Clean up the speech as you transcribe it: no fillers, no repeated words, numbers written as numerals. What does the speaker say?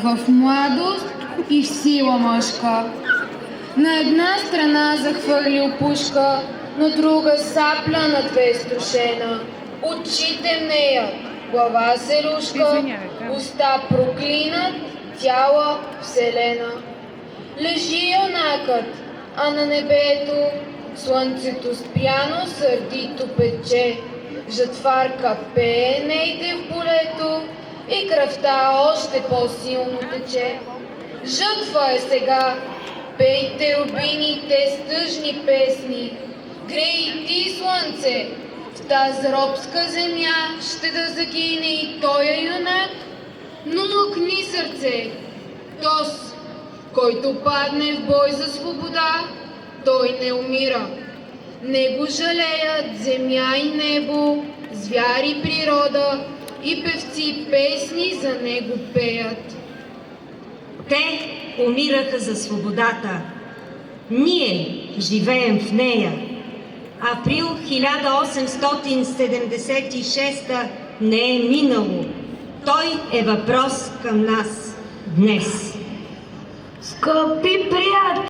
в младост и в сила мъжка. На една страна захвърлил пушка, на друга сапля на две струшена. Очите мнеят, глава се рушка, уста проклинат, тяла вселена. Лежи юнакът, а на небето слънцето спряно сърдито пече. Жатварка пее нейде в полето и кръвта още по-силно тече. Жътва е сега, пейте рубините с тъжни песни. Грей ти, слънце, в тази робска земя ще да загине и той юнак. Но мъкни сърце, тос, който падне в бой за свобода, той не умира. Не го жалеят земя и небо, звяри природа и певци песни за него пеят. Те умираха за свободата. Ние живеем в нея. Април 1876 не е минало. Той е въпрос към нас днес. Скъпи приятели!